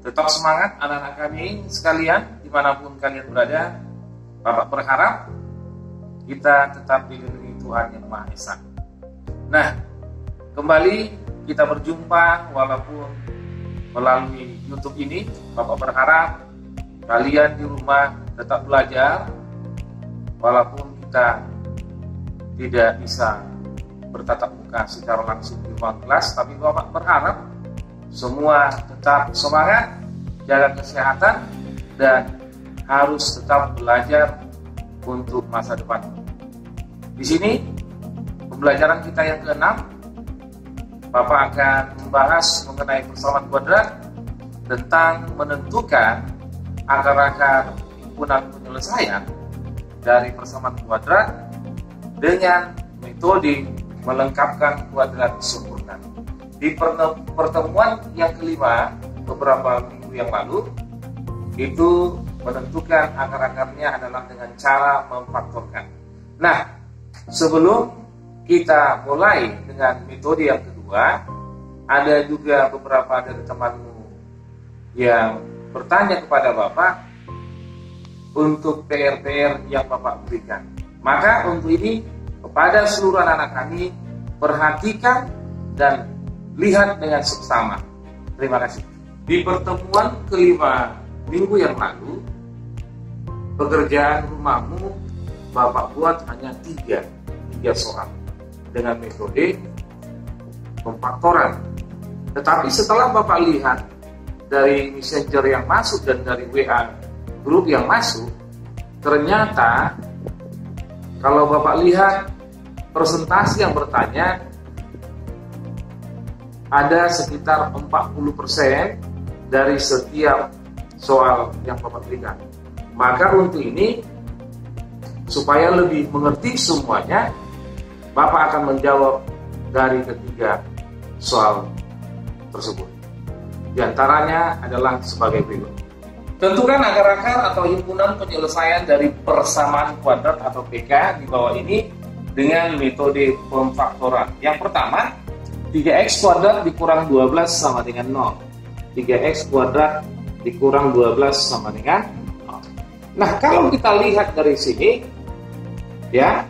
Tetap semangat anak-anak kami sekalian, dimanapun kalian berada. Bapak berharap kita tetap dilindungi Tuhan Yang Maha Esa. Nah, kembali kita berjumpa walaupun melalui YouTube ini. Bapak berharap kalian di rumah tetap belajar, walaupun kita tidak bisa bertatap muka secara langsung di ruang kelas, tapi Bapak berharap semua tetap semangat, jaga kesehatan, dan harus tetap belajar untuk masa depan. Di sini pembelajaran kita yang ke-6, Bapak akan membahas mengenai persamaan kuadrat tentang menentukan akar-akar himpunan penyelesaian dari persamaan kuadrat dengan metode melengkapkan kuadrat sempurna. Di pertemuan yang kelima beberapa minggu yang lalu, itu menentukan akar-akarnya adalah dengan cara memfaktorkan. Nah, sebelum kita mulai dengan metode yang kedua, ada juga beberapa dari temanmu yang bertanya kepada Bapak untuk PR-PR yang Bapak berikan. Maka untuk ini, kepada seluruh anak-anak kami, perhatikan dan lihat dengan seksama. Terima kasih. Di pertemuan kelima minggu yang lalu, pekerjaan rumahmu Bapak buat hanya tiga soal dengan metode pemfaktoran. Tetapi setelah Bapak lihat dari messenger yang masuk dan dari WA grup yang masuk, ternyata kalau Bapak lihat presentasi yang bertanya, ada sekitar 40% dari setiap soal yang Bapak berikan. Maka untuk ini, supaya lebih mengerti semuanya, Bapak akan menjawab dari ketiga soal tersebut. Di antaranya adalah sebagai berikut. Tentukan akar-akar atau himpunan penyelesaian dari persamaan kuadrat atau PK di bawah ini dengan metode pemfaktoran. Yang pertama, 3x kuadrat dikurang 12 sama dengan 0. 3x kuadrat dikurang 12 sama dengan 0. Nah, kalau kita lihat dari sini, ya,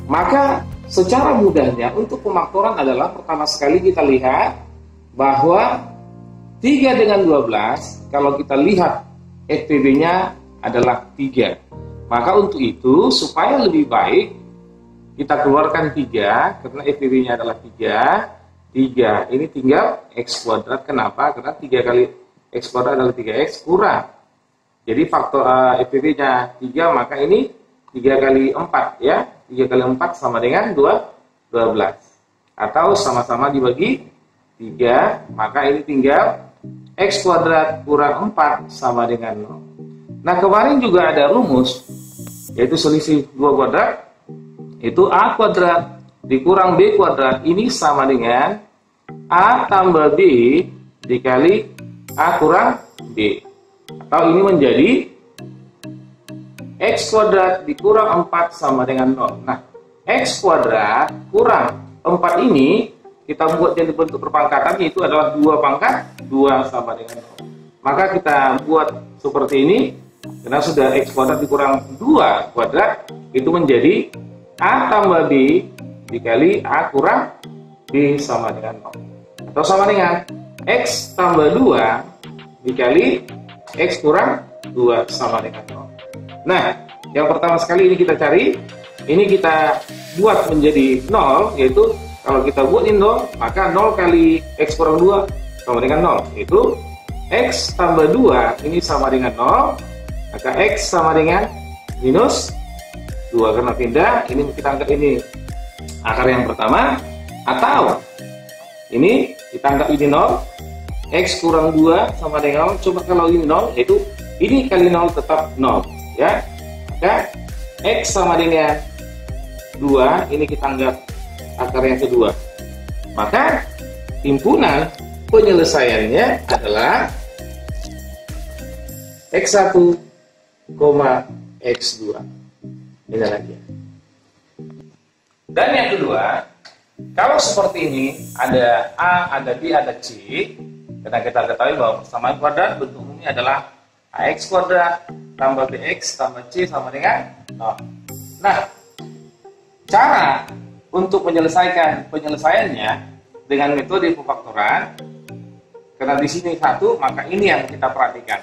maka secara mudahnya untuk pemfaktoran adalah pertama sekali kita lihat bahwa 3 dengan 12, kalau kita lihat FPB-nya adalah 3. Maka untuk itu, supaya lebih baik, kita keluarkan 3, karena FPB-nya adalah 3. 3, ini tinggal X kuadrat. Kenapa? Karena 3 kali X kuadrat adalah 3X kurang. Jadi faktor FPB-nya 3, maka ini 3 kali 4, ya. 3 kali 4 sama dengan 12. Atau sama-sama dibagi 3, maka ini tinggal X kuadrat kurang 4 sama dengan 0. Nah, kemarin juga ada rumus, yaitu selisih 2 kuadrat, itu A kuadrat dikurang B kuadrat, ini sama dengan A tambah B dikali A kurang B. Atau ini menjadi X kuadrat dikurang 4 sama dengan 0. Nah, X kuadrat kurang 4 ini kita buat jadi bentuk perpangkatan, itu adalah 2 pangkat 2 sama dengan 0. Maka kita buat seperti ini, karena sudah X kuadrat dikurang 2 kuadrat, itu menjadi A tambah B dikali A kurang B sama dengan 0. Atau sama dengan X tambah 2 dikali X kurang 2 sama dengan 0. Nah, yang pertama sekali ini kita cari, ini kita buat menjadi 0, yaitu kalau kita buat ini 0, maka 0 kali X kurang 2 sama dengan 0. Itu X tambah 2 ini sama dengan 0, maka X sama dengan minus 2 karena pindah, ini kita angkat ini akar yang pertama, atau ini kita angkat ini 0, X kurang 2 sama dengan 0, coba kalau ini 0, yaitu ini kali 0 tetap 0, ya. Maka X sama dengan 2, ini kita anggap akar yang kedua. Maka himpunan penyelesaiannya adalah X1, X2. Ini lagi. Dan yang kedua, kalau seperti ini ada A, ada B, ada C, Karena kita ketahui bahwa persamaan kuadrat bentuk umumnya adalah ax kuadrat tambah bx tambah c sama dengan 0. Nah, cara untuk penyelesaiannya dengan metode pemfaktoran, karena di sini 1, maka ini yang kita perhatikan.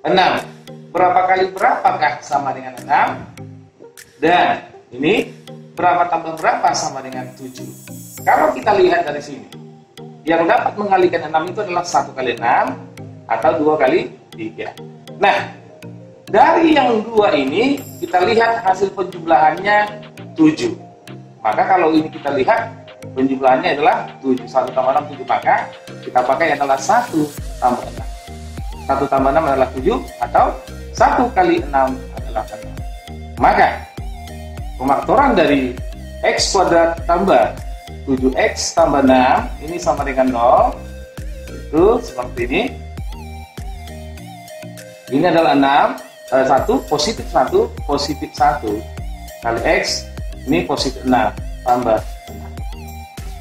6. Berapa kali berapakah sama dengan 6? Dan ini berapa tambah berapa sama dengan 7? Kalau kita lihat dari sini, yang dapat mengalikan 6 itu adalah 1 kali 6 atau 2 kali 3. Nah, dari yang 2 ini kita lihat hasil penjumlahannya 7. Maka kalau ini kita lihat penjumlahannya adalah 7. 1 tambah 6 7, maka kita pakai adalah 1 tambah 6. 1 tambah 6 adalah 7 atau 1 kali 6 adalah 6. Maka pemfaktoran dari x kuadrat tambah 7x tambah 6 ini sama dengan 0. Itu seperti ini. Ini adalah 1 positif 1 positif 1 kali x, ini positif 6 tambah 6.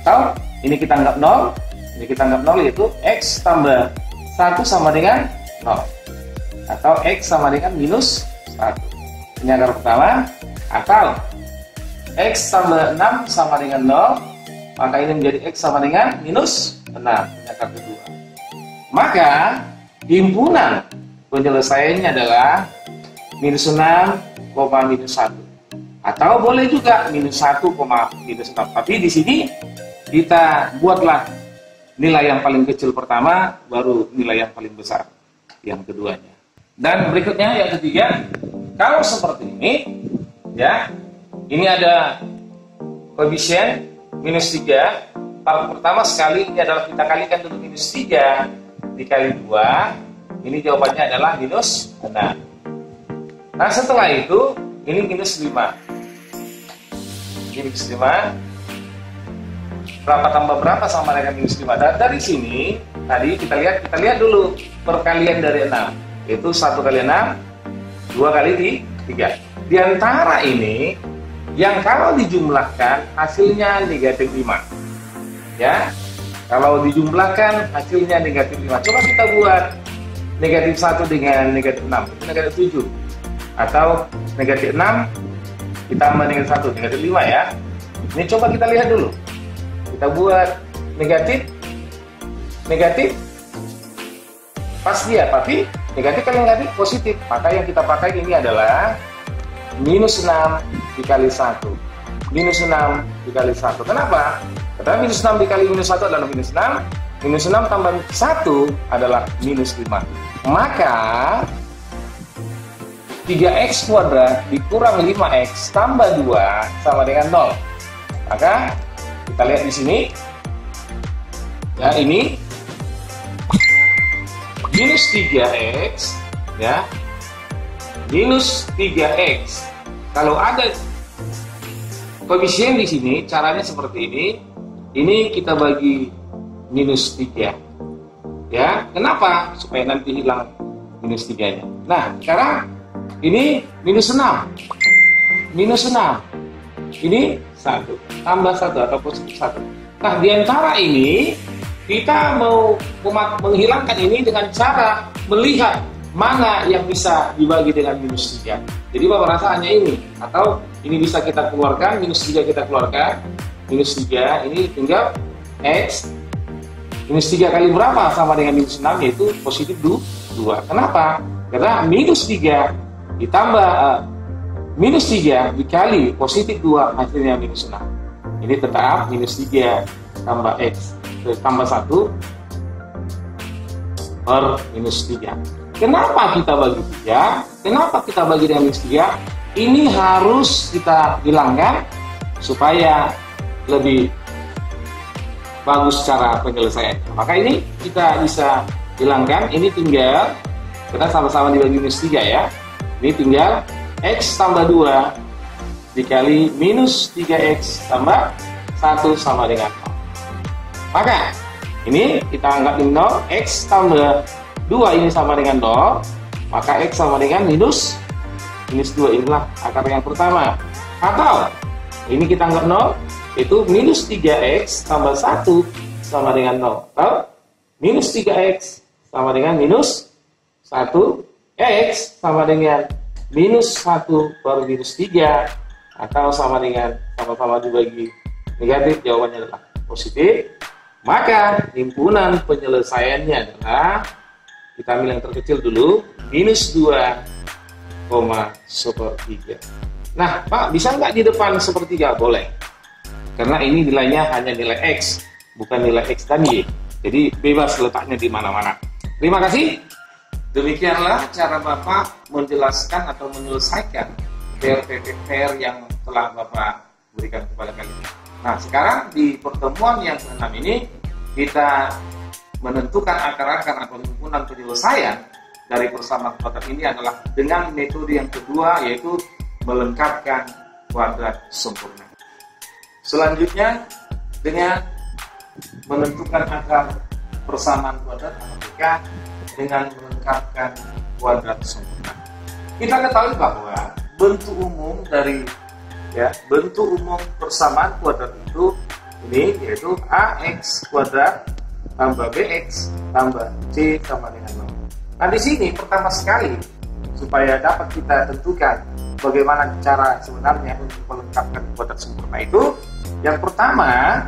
Atau ini kita anggap 0, ini kita anggap 0, yaitu x tambah 1 sama dengan 0. Atau x sama dengan minus 1. Ini akar pertama. Atau x tambah 6 sama dengan 0, maka ini menjadi x sama dengan minus 6. Ini akar kedua. Maka himpunan penyelesaiannya adalah minus 6, minus 1. Atau boleh juga minus 1, minus 6. Tapi di sini kita buatlah nilai yang paling kecil pertama, baru nilai yang paling besar yang keduanya. Dan berikutnya yang ketiga, kalau seperti ini, ya, ini ada koefisien minus 3. Part pertama sekali ini adalah kita kalikan dulu minus 3 dikali 2. Ini jawabannya adalah minus 6. Nah, setelah itu ini minus 5. Ini minus 5. Berapa tambah berapa sama dengan minus 5? Dan dari sini tadi kita lihat dulu perkalian dari 6. Itu 1 kali 6, 2 kali 3. Di antara ini yang kalau dijumlahkan hasilnya negatif 5. Ya. Kalau dijumlahkan hasilnya negatif 5. Coba kita buat negatif 1 dengan negatif 6, itu negatif 7. Atau negatif 6 ditambah dengan 1, negatif 5 ya. Ini coba kita lihat dulu. Kita buat negatif pas dia, tapi negatif kali negatif positif. Maka yang kita pakai ini adalah minus 6 dikali 1. Minus 6 dikali 1. Kenapa? Karena minus 6 dikali minus 1 adalah minus 6. Minus 6 tambah 1 adalah minus 5. Maka 3x kuadrat dikurang 5x tambah 2 sama dengan 0. Maka kita lihat di sini. Ya, ini minus 3x, ya. Minus 3x. Kalau ada koefisien di sini, caranya seperti ini. Ini kita bagi minus 3. Ya, kenapa? Supaya nanti hilang minus 3-nya. Nah, sekarang ini minus 6. Minus 6. Ini 1. Tambah 1 atau positif 1. Nah, di antara ini kita mau menghilangkan ini dengan cara melihat mana yang bisa dibagi dengan minus 3. Jadi Bapak rasa hanya ini. Atau ini bisa kita keluarkan, minus 3 kita keluarkan. Minus 3, ini tinggal x. Minus 3 kali berapa sama dengan minus 6, yaitu positif 2. Kenapa? Karena minus 3 ditambah minus 3 dikali positif 2 hasilnya minus 6. Ini tetap minus 3 tambah x tambah 1 per minus 3. Kenapa kita bagi 3? Kenapa kita bagi dengan minus 3? Ini harus kita hilangkan supaya lebih bagus cara penyelesaian. Maka ini kita bisa hilangkan. Ini tinggal, kita sama-sama dibagi minus 3 ya. Ini tinggal x tambah 2 dikali minus 3x tambah 1 sama dengan 0. Maka ini kita anggap ini 0, x tambah 2 ini sama dengan 0. Maka x sama dengan minus 2. Inilah akar yang pertama. Atau ini kita anggap 0, itu minus 3x tambah 1 sama dengan 0. Atau minus 3x sama dengan minus 1, x sama dengan minus 1 per minus 3, atau sama dengan sama-sama dibagi negatif, jawabannya adalah positif. Maka himpunan penyelesaiannya adalah, kita ambil yang terkecil dulu, minus 2,1/3. Nah, Pak, bisa nggak di depan sepertiga? Boleh. Karena ini nilainya hanya nilai X, bukan nilai X dan Y. Jadi bebas letaknya di mana-mana. Terima kasih. Demikianlah cara Bapak menjelaskan atau menyelesaikan PR yang telah Bapak berikan kepada kalian. Nah, sekarang di pertemuan yang ke-6 ini, kita menentukan akar-akar atau himpunan penyelesaian dari persamaan kuadrat ini adalah dengan metode yang kedua, yaitu melengkapkan kuadrat sempurna. Selanjutnya, dengan menentukan akar persamaan kuadrat AKK dengan melengkapkan kuadrat sempurna. Kita ketahui bahwa bentuk umum dari bentuk umum persamaan kuadrat itu ini, yaitu AX kuadrat tambah BX tambah C sama dengan 0. Nah, di sini pertama sekali, supaya dapat kita tentukan bagaimana cara sebenarnya untuk melengkapkan kuadrat sempurna itu, yang pertama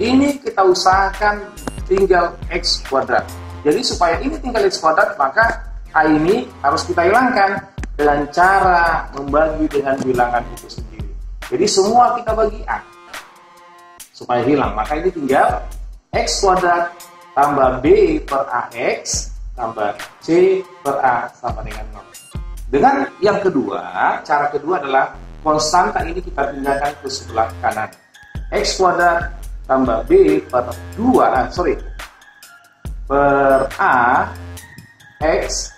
ini kita usahakan tinggal X kuadrat. Jadi supaya ini tinggal X kuadrat, maka A ini harus kita hilangkan dengan cara membagi dengan bilangan itu sendiri. Jadi semua kita bagi A supaya hilang, maka ini tinggal X kuadrat tambah B per AX tambah C per A sama dengan 0. Dengan yang kedua, cara kedua adalah konstanta ini kita pindahkan ke sebelah kanan. X kuadrat tambah B per A X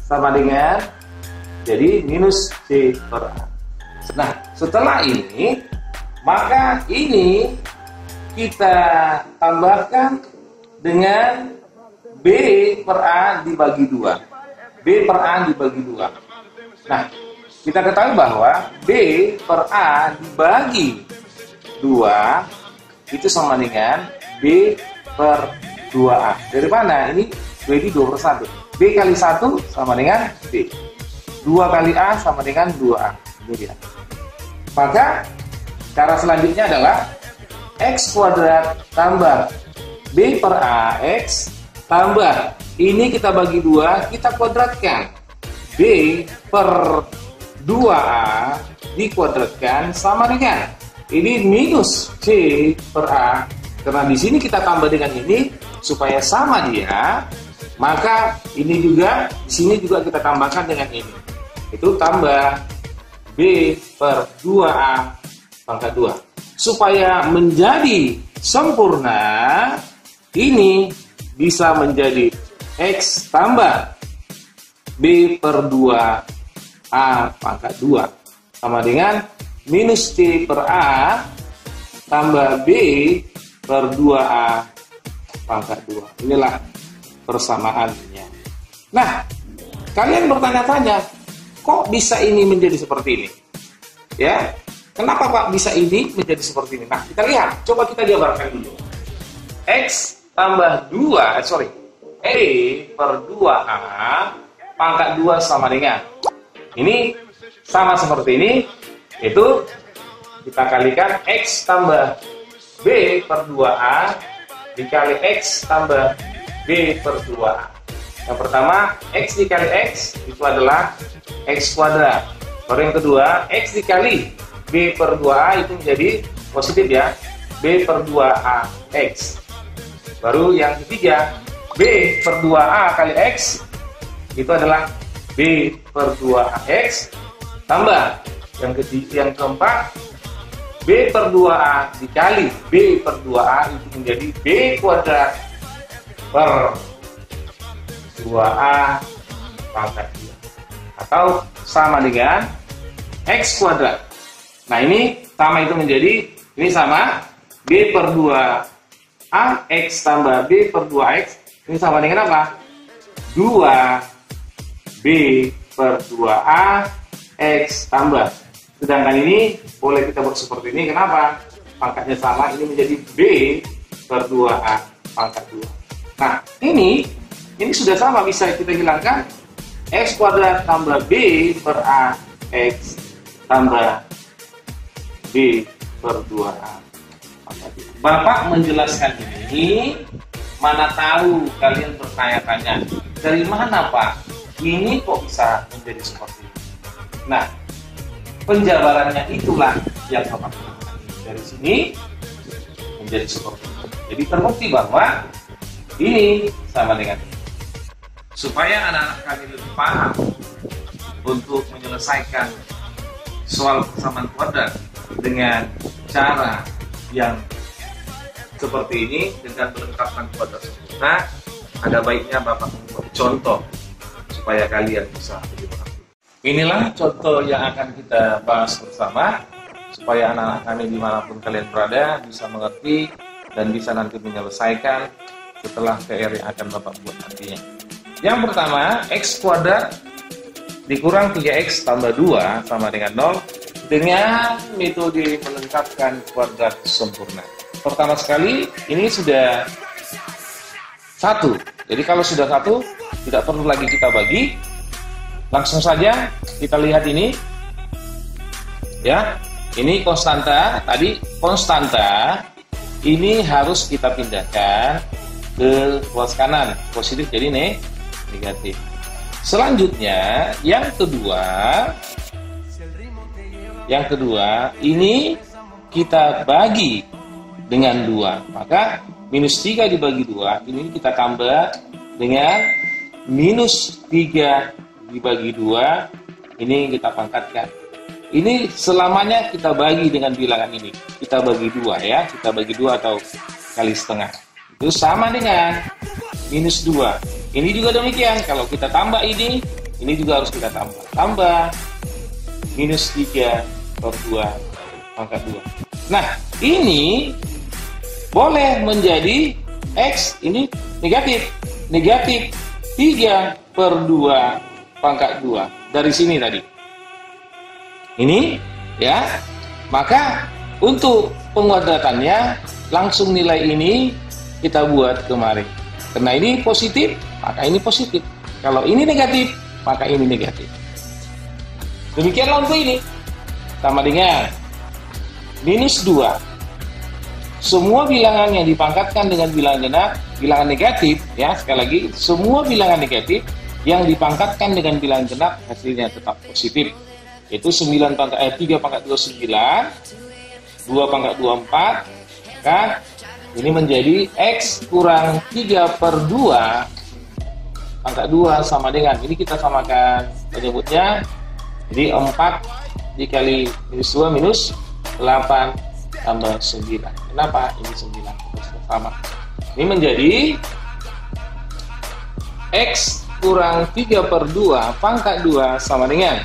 sama dengan jadi minus C per A. Nah, setelah ini, maka ini kita tambahkan dengan B per A dibagi 2. B per A dibagi 2. Nah, kita ketahui bahwa B per A dibagi 2 itu sama dengan B per 2A. Dari mana? Ini B ini 2 per 1. B kali 1 sama dengan B. 2 kali A sama dengan 2A. Ini dia. Maka cara selanjutnya adalah X kuadrat tambah B per AX tambah, ini kita bagi 2, kita kuadratkan. B per 2A dikuadratkan sama dengan ini minus C per A. Karena di sini kita tambah dengan ini supaya sama dia, maka ini juga di sini juga kita tambahkan dengan ini. Itu tambah B per 2A pangkat 2. Supaya menjadi sempurna, ini bisa menjadi X tambah B per 2A pangkat 2 sama dengan minus C per A tambah B per 2A pangkat 2. Inilah persamaannya. Nah, kalian bertanya-tanya, kok bisa ini menjadi seperti ini? Ya, kenapa Pak bisa ini menjadi seperti ini? Nah, kita lihat, coba kita jabarkan dulu. X tambah 2, E per 2A pangkat 2 sama dengan ini sama seperti ini, itu kita kalikan X tambah B per 2A dikali X tambah B per 2A. Yang pertama, X dikali X itu adalah X kuadrat. Baru yang kedua, X dikali B per 2A itu menjadi positif ya, B per 2A X. Baru yang ketiga, B per 2A kali X itu adalah B per 2A X tambah yang keempat, B per 2A dikali B per 2A itu menjadi B kuadrat per 2A pangkat 2 atau sama dengan X kuadrat. Nah, ini sama itu menjadi, ini sama B per 2A X tambah B per 2X, ini sama dengan apa? 2B per 2A X tambah. Sedangkan ini boleh kita buat seperti ini, kenapa? Pangkatnya sama, ini menjadi B per 2A pangkat 2. Nah, ini sudah sama, bisa kita hilangkan X kuadrat tambah B per A X tambah B per 2A. Bapak menjelaskan ini, mana tahu kalian bertanya-tanya, dari mana Pak? Ini kok bisa menjadi seperti ini? Nah, penjabarannya itulah yang Bapak lakukan. Dari sini menjadi seperti itu. Jadi terbukti bahwa ini sama dengan ini. Supaya anak-anak kami lebih paham untuk menyelesaikan soal persamaan kuadrat dengan cara yang seperti ini dengan melengkapkan kuadrat sempurna, ada baiknya Bapak membuat contoh supaya kalian bisa lebih mengerti. Inilah contoh yang akan kita bahas bersama supaya anak-anak kami dimanapun kalian berada bisa mengerti dan bisa nanti menyelesaikan setelah PR yang akan Bapak buat nantinya. Yang pertama, X kuadrat dikurang 3X tambah 2 sama dengan 0 dengan metode melengkapkan kuadrat sempurna. Pertama sekali, ini sudah 1. Jadi kalau sudah 1, tidak perlu lagi kita bagi. Langsung saja kita lihat ini. Ya, ini konstanta. Tadi konstanta ini harus kita pindahkan ke ruas kanan. Positif jadi negatif. Selanjutnya, yang kedua ini kita bagi dengan 2. Maka minus 3 dibagi 2, ini kita tambah dengan minus 3 dibagi 2, ini kita pangkatkan. Ini selamanya kita bagi dengan bilangan ini. Kita bagi 2 ya, kita bagi 2 atau kali setengah. Itu sama dengan minus 2. Ini juga demikian, kalau kita tambah ini juga harus kita tambah. Tambah minus 3 per 2 pangkat 2. Nah, ini boleh menjadi X, ini negatif. Negatif 3 per 2 pangkat 2. Dari sini tadi. Ini, ya. Maka, untuk penguadratannya, langsung nilai ini kita buat kemarin. Karena ini positif, maka ini positif. Kalau ini negatif, maka ini negatif. Demikianlah untuk ini. Sama dengan minus 2. Semua bilangan yang dipangkatkan dengan bilangan genap, bilangan negatif, ya sekali lagi, semua bilangan negatif yang dipangkatkan dengan bilangan genap hasilnya tetap positif. Yaitu 3 pangkat 2 9, 2 pangkat 2 4, kan? Ini menjadi X kurang 3 per 2 pangkat 2 sama dengan, ini kita samakan penyebutnya, jadi 4 dikali minus 2 minus 8 tambah 9. Kenapa? Ini 9. Sama. Ini menjadi X kurang 3 per 2 pangkat 2 sama dengan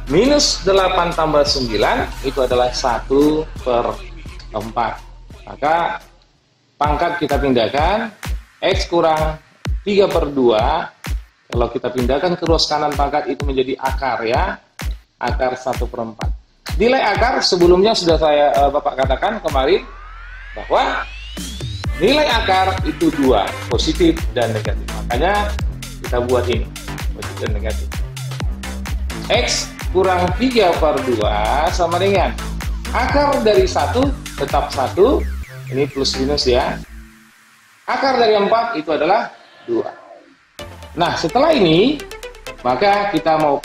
minus 8 tambah 9, itu adalah 1 per 4. Maka pangkat kita pindahkan, X kurang 3 per 2, kalau kita pindahkan ke ruas kanan pangkat itu menjadi akar ya, akar 1 per 4. Nilai akar sebelumnya sudah Bapak katakan kemarin, bahwa nilai akar itu 2, positif dan negatif. Makanya kita buat ini, positif dan negatif. X kurang 3 per 2 sama dengan akar dari 1 tetap 1, ini plus minus ya. Akar dari 4 itu adalah 2. Nah, setelah ini, maka kita mau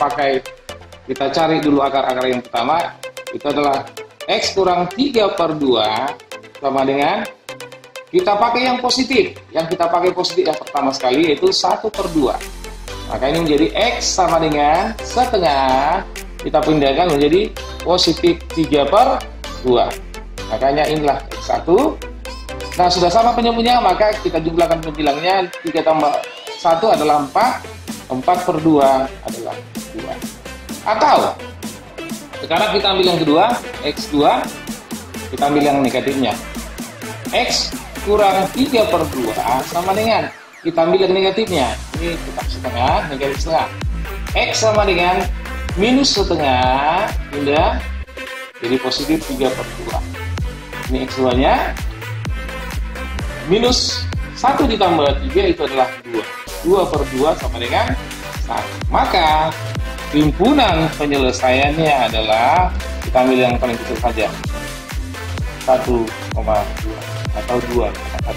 kita cari dulu akar-akar yang pertama, itu adalah X kurang 3 per 2 sama dengan, kita pakai yang positif. Yang kita pakai positif yang pertama sekali yaitu 1 per 2. Maka ini menjadi X sama dengan setengah, kita pindahkan menjadi positif 3 per 2. Makanya inilah X1. Nah, sudah sama penyebutnya, maka kita jumlahkan penjilangnya, 3 tambah 1 adalah 4, 4 per 2 adalah 2. Atau, sekarang kita ambil yang kedua, X2, kita ambil yang negatifnya. X kurang 3 per 2 sama dengan, kita ambil yang negatifnya, ini tetap setengah, negatif setengah. X sama dengan minus setengah, pindah, jadi positif 3 per 2. Ini X2 nya, minus 1 ditambah 3 itu adalah 2. 2 per 2 sama dengan 1. Maka himpunan penyelesaiannya adalah, kita ambil yang paling kecil saja, 1,2 atau 2,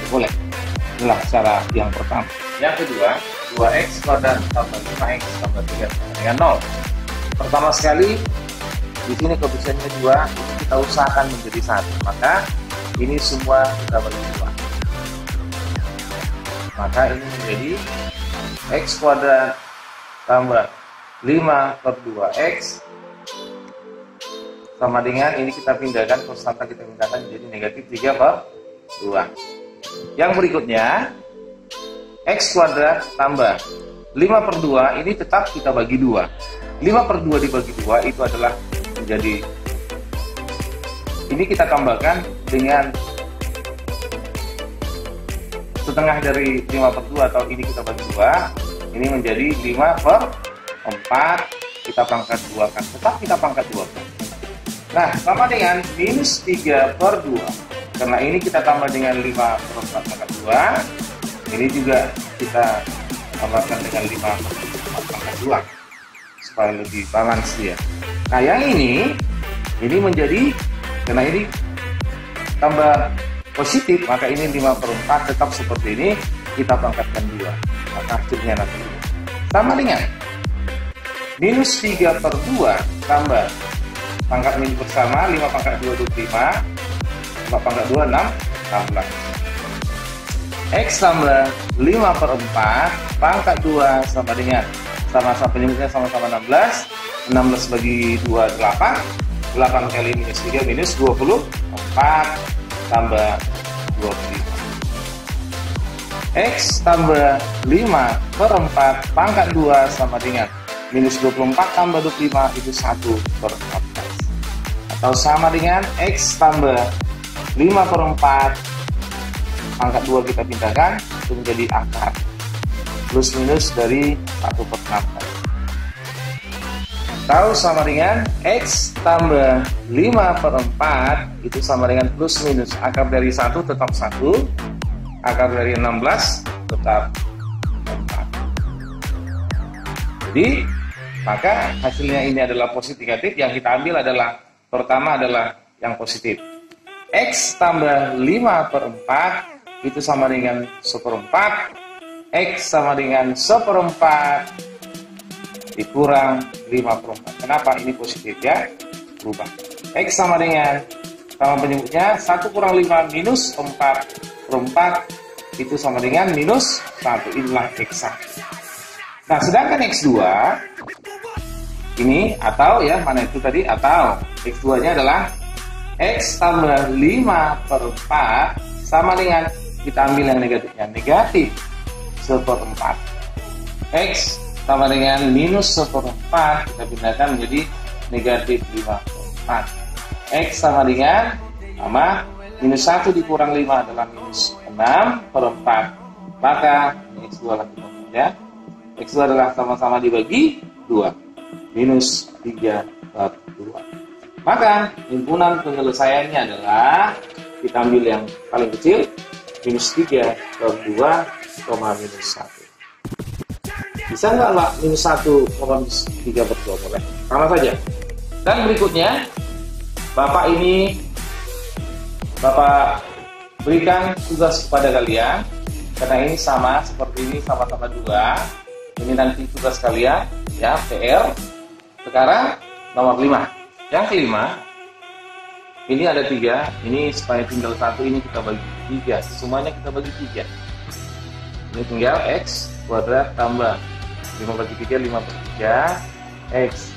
boleh. Inilah cara yang pertama. Yang kedua, 2x kuadrat tambah 5x tambah 3 sama dengan 0. Pertama sekali, di sini koefisiennya 2, kita usahakan menjadi 1. Maka ini semua kita bagi 2. Maka ini menjadi x kuadrat tambah 5 per 2x sama dengan, ini kita pindahkan, konstanta kita pindahkan menjadi negatif 3 per 2. Yang berikutnya, x kuadrat tambah 5 per 2, ini tetap kita bagi 2. 5 per 2 dibagi 2 itu adalah menjadi, ini kita tambahkan dengan setengah dari 5 per 2 atau ini kita bagi 2, ini menjadi 5 per 4, kita pangkat 2 kan, tetap kita pangkat 2 kan. Nah, sama dengan minus 3 per 2, karena ini kita tambah dengan 5 per 4 pangkat 2, ini juga kita tambahkan dengan 5 per 4 pangkat 2 supaya lebih balance ya. Nah, yang ini menjadi, karena ini tambah positif, maka ini 5 per 4 tetap seperti ini, kita pangkatkan 2, maka hasilnya nanti sama dengan minus 3 per 2 tambah pangkat ini bersama, 5 pangkat 2 25, 5 pangkat 2 16. X tambah 5 per 4 pangkat 2 sama dengan, sama-sama penyebutnya sama-sama 16, 16 bagi 2 8, 8 kali minus 3 minus 24 tambah 25. X tambah 5 per 4 pangkat 2 sama dengan minus 24 tambah 25 itu 1 per 14. Atau sama dengan X tambah 5 per 4 pangkat 2 kita pindahkan, itu menjadi akar plus minus dari 1 per 16. Atau sama dengan X tambah 5 per 4 itu sama dengan plus minus, akar dari 1 tetap 1, akar dari 16 tetap 4. Jadi maka hasilnya ini adalah positif negatif. Yang kita ambil adalah, pertama adalah yang positif. X tambah 5 per 4 itu sama dengan 1/4. X sama dengan 1/4 dikurang 5 per 4. Kenapa ini positif ya? Berubah. X sama dengan, sama penyebutnya 1 kurang 5 minus 4 per 4 itu sama dengan minus 1. Inilah X1. Nah, sedangkan X2 ini, atau ya, mana itu tadi, atau X2 nya adalah X tambah 5 per 4 sama dengan, kita ambil yang negatifnya, negatif 1/4. X sama dengan minus 1/4, kita pindahkan menjadi negatif 5/4. X sama dengan, sama, minus 1 dikurang 5 adalah minus 6/4. Maka X2 lah kita ya. X2 adalah sama-sama dibagi 2, minus 3 per 2. Maka himpunan penyelesaiannya adalah, kita ambil yang paling kecil, minus 3 per 2, minus 1. Bisa nggak lah minus 1, minus 3 per 2? Boleh, sama saja. Dan berikutnya, Bapak berikan tugas kepada kalian, karena ini sama, seperti ini, sama-sama 2. Ini nanti tugas kalian, ya, PR. Sekarang nomor 5. Yang kelima, ini ada 3, ini supaya tinggal 1, ini kita bagi 3, semuanya kita bagi 3. Ini tinggal X kuadrat tambah 5 bagi 3, 5 per 3, X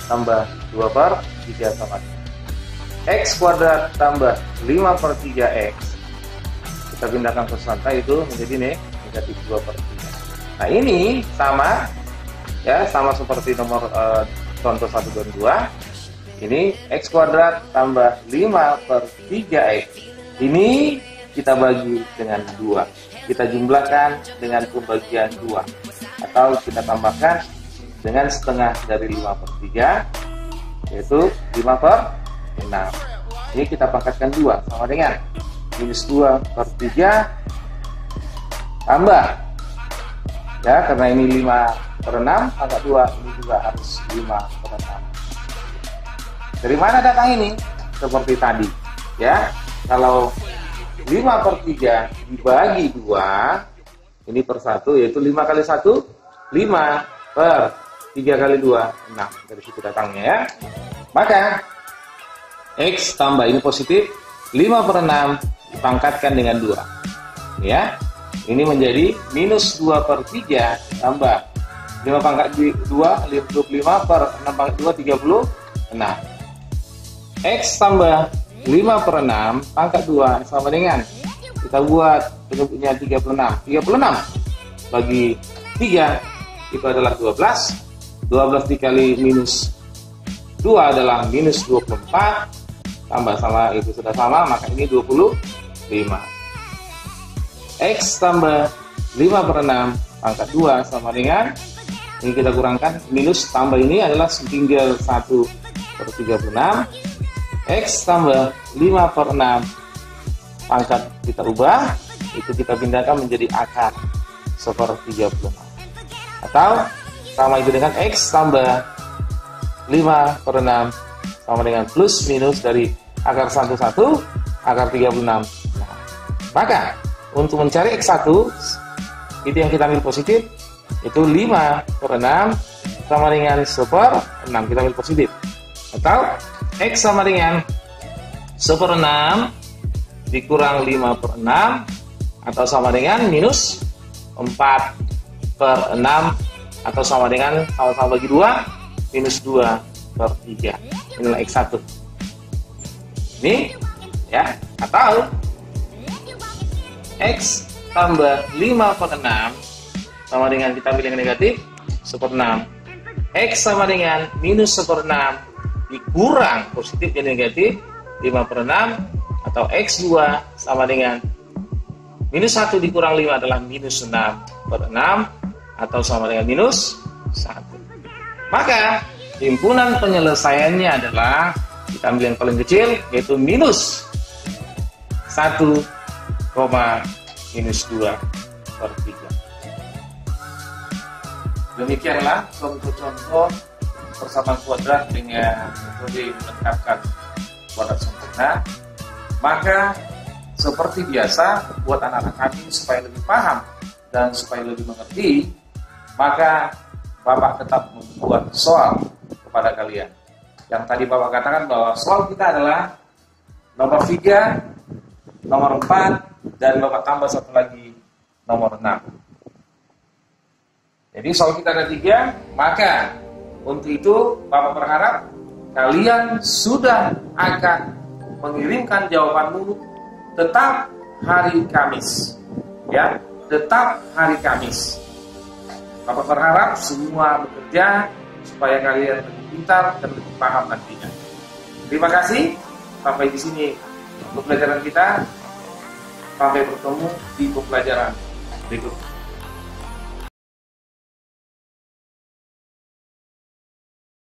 tambah 2 per 3 sama X kuadrat tambah 5 per 3X, kita pindahkan konstanta itu menjadi negatif 2 per 3. Nah, ini sama ya, sama seperti nomor contoh 1 dan 2. Ini X kuadrat tambah 5 per 3X, ini kita bagi dengan 2, kita jumlahkan dengan pembagian 2, atau kita tambahkan dengan setengah dari 5 per 3, yaitu 5 per 6. Ini kita pangkatkan 2, sama dengan minus 2 per 3 tambah. Ya, karena ini 5/6 pangkat 2, ini juga harus 5/6. Dari mana datang ini? Seperti tadi. Ya, kalau 5/3 dibagi 2, ini per 1, yaitu 5 kali 1, 5 per 3 kali 2, 6. Dari situ datangnya ya. Maka X tambah ini positif, 5/6 dipangkatkan dengan 2. Ya, ini menjadi minus 2/3 tambah 5 pangkat 2, 25 per 6 pangkat 2, 36. X tambah 5/6 pangkat 2 sama dengan, kita buat bentuknya 36. 36 bagi 3 itu adalah 12. 12 dikali minus 2 adalah minus 24. Tambah sama, itu sudah sama, maka ini 25. X tambah 5/6 pangkat 2 sama dengan, ini kita kurangkan, minus tambah ini adalah tinggal 1/36. X tambah 5/6 pangkat kita ubah, itu kita pindahkan menjadi akar 1/36. Atau sama itu dengan X tambah 5/6 sama dengan plus minus dari akar 1, akar 36. Nah, maka untuk mencari X1, itu yang kita ambil positif, itu 5/6 sama dengan 1/6, kita ambil positif. Atau X sama dengan 1/6 dikurang 5/6, atau sama dengan minus 4/6, atau sama dengan, sama-sama bagi 2, minus 2/3. Inilah X1. Ini ya, atau X tambah 5/6 sama dengan, kita ambil yang negatif, 1/6. X sama dengan minus 1/6 dikurang positif dan negatif 5/6, atau X2 sama dengan minus 1 dikurang 5 adalah minus 6/6, atau sama dengan minus 1. Maka himpunan penyelesaiannya adalah, kita ambil yang paling kecil, yaitu minus 1, minus 2/3. Demikianlah contoh-contoh persamaan kuadrat dengan metode menetapkan kuadrat sempurna. Maka seperti biasa, buat anak-anak kami supaya lebih paham dan supaya lebih mengerti, maka Bapak tetap membuat soal kepada kalian. Yang tadi Bapak katakan bahwa soal kita adalah nomor 3, nomor 4, dan Bapak tambah satu lagi, nomor 6. Jadi soal kita ada 3, maka untuk itu Bapak berharap kalian sudah akan mengirimkan jawabanmu tetap hari Kamis. Ya, tetap hari Kamis. Bapak berharap semua bekerja supaya kalian lebih pintar dan lebih paham nantinya. Terima kasih. Sampai di sini untuk pelajaran kita. Sampai bertemu di pelajaran berikutnya.